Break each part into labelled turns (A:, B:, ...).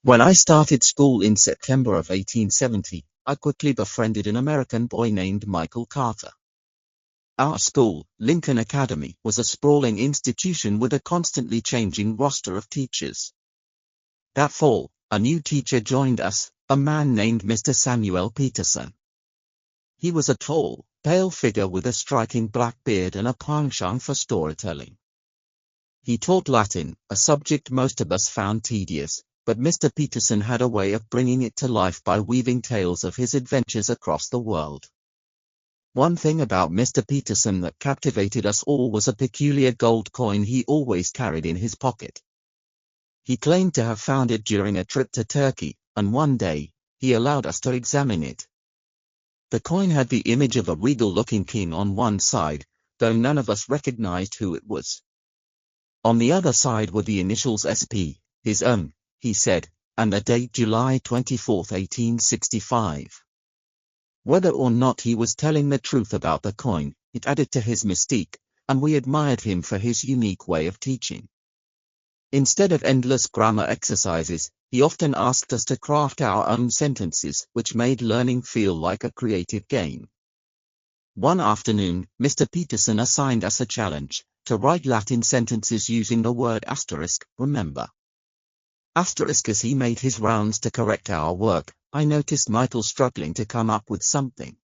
A: When I started school in September of 1870, I quickly befriended an American boy named Michael Carter. Our school, Lincoln Academy, was a sprawling institution with a constantly changing roster of teachers. That fall, a new teacher joined us, a man named Mr. Samuel Peterson. He was a tall, pale figure with a striking black beard and a penchant for storytelling. He taught Latin, a subject most of us found tedious, but Mr. Peterson had a way of bringing it to life by weaving tales of his adventures across the world. One thing about Mr. Peterson that captivated us all was a peculiar gold coin he always carried in his pocket. He claimed to have found it during a trip to Turkey, and one day, he allowed us to examine it. The coin had the image of a regal-looking king on one side, though none of us recognized who it was. On the other side were the initials SP, his own, he said, and the date July 24, 1865. Whether or not he was telling the truth about the coin, it added to his mystique, and we admired him for his unique way of teaching. Instead of endless grammar exercises, he often asked us to craft our own sentences, which made learning feel like a creative game. One afternoon, Mr. Peterson assigned us a challenge, to write Latin sentences using the word asterisk, remember. Asterisk. As he made his rounds to correct our work, I noticed Michael struggling to come up with something.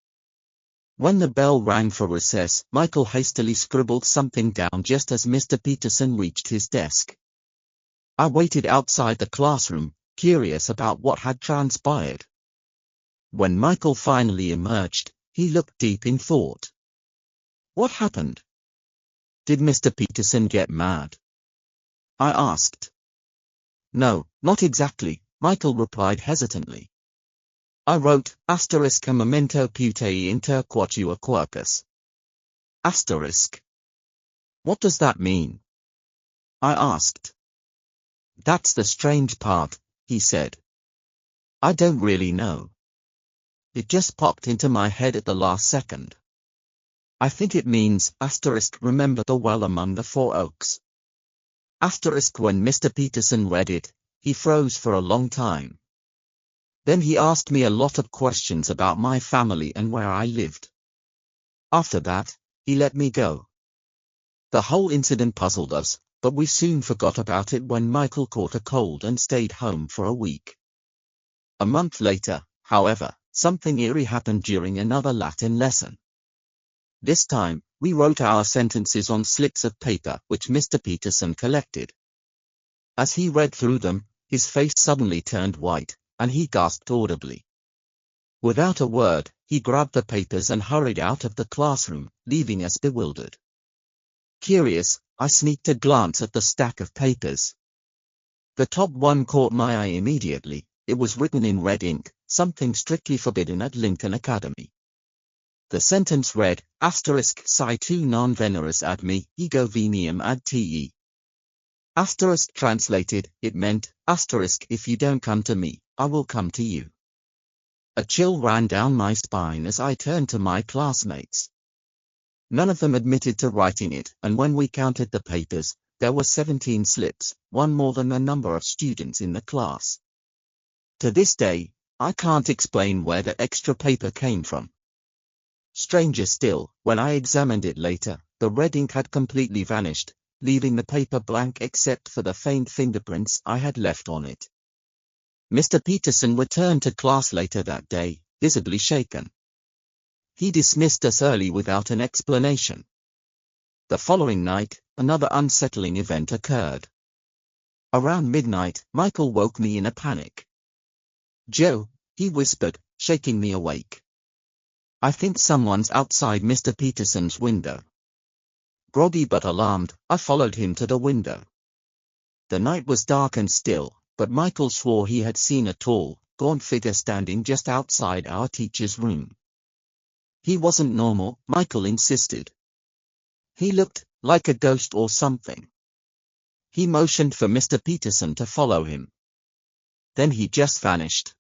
A: When the bell rang for recess, Michael hastily scribbled something down just as Mr. Peterson reached his desk. I waited outside the classroom, curious about what had transpired. When Michael finally emerged, he looked deep in thought. What happened? Did Mr. Peterson get mad? I asked. No, not exactly, Michael replied hesitantly. I wrote, asterisk a memento putae inter quatua quercus. Asterisk. What does that mean? I asked. That's the strange part, he said. I don't really know. It just popped into my head at the last second. I think it means, asterisk, remember the well among the four oaks. Asterisk. When Mr. Peterson read it, he froze for a long time. Then he asked me a lot of questions about my family and where I lived. After that, he let me go. The whole incident puzzled us, but we soon forgot about it when Michael caught a cold and stayed home for a week. A month later, however, something eerie happened during another Latin lesson. This time, we wrote our sentences on slips of paper which Mr. Peterson collected. As he read through them, his face suddenly turned white, and he gasped audibly. Without a word, he grabbed the papers and hurried out of the classroom, leaving us bewildered. Curious, I sneaked a glance at the stack of papers. The top one caught my eye immediately. It was written in red ink, something strictly forbidden at Lincoln Academy. The sentence read, asterisk si tu non veneris ad me, ego veniam ad te. Asterisk. Translated, it meant, asterisk, if you don't come to me, I will come to you. A chill ran down my spine as I turned to my classmates. None of them admitted to writing it, and when we counted the papers, there were 17 slips, one more than the number of students in the class. To this day, I can't explain where the extra paper came from. Stranger still, when I examined it later, the red ink had completely vanished, leaving the paper blank except for the faint fingerprints I had left on it. Mr. Peterson returned to class later that day, visibly shaken. He dismissed us early without an explanation. The following night, another unsettling event occurred. Around midnight, Michael woke me in a panic. Joe, he whispered, shaking me awake. I think someone's outside Mr. Peterson's window. Groggy but alarmed, I followed him to the window. The night was dark and still, but Michael swore he had seen a tall, gaunt figure standing just outside our teacher's room. He wasn't normal, Michael insisted. He looked like a ghost or something. He motioned for Mr. Peterson to follow him. Then he just vanished.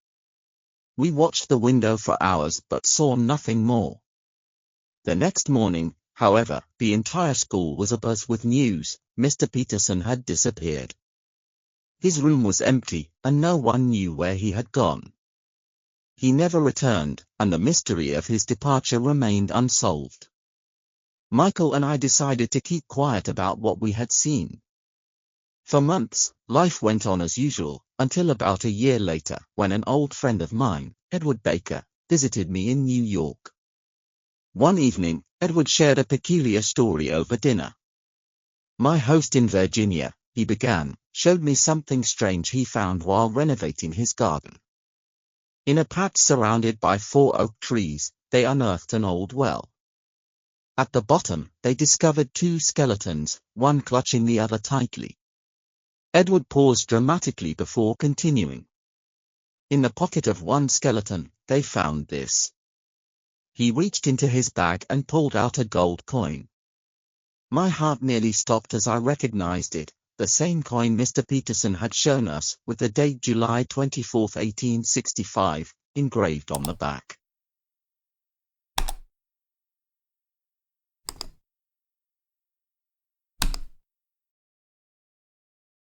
A: We watched the window for hours but saw nothing more. The next morning, however, the entire school was abuzz with news. Mr. Peterson had disappeared. His room was empty, and no one knew where he had gone. He never returned, and the mystery of his departure remained unsolved. Michael and I decided to keep quiet about what we had seen. For months, life went on as usual, until about a year later, when an old friend of mine, Edward Baker, visited me in New York. One evening, Edward shared a peculiar story over dinner. "My host in Virginia," he began, "showed me something strange he found while renovating his garden. In a patch surrounded by 4 oak trees, they unearthed an old well. At the bottom, they discovered 2 skeletons, one clutching the other tightly." Edward paused dramatically before continuing. "In the pocket of one skeleton, they found this." He reached into his bag and pulled out a gold coin. My heart nearly stopped as I recognized it, the same coin Mr. Peterson had shown us, with the date July 24, 1865, engraved on the back.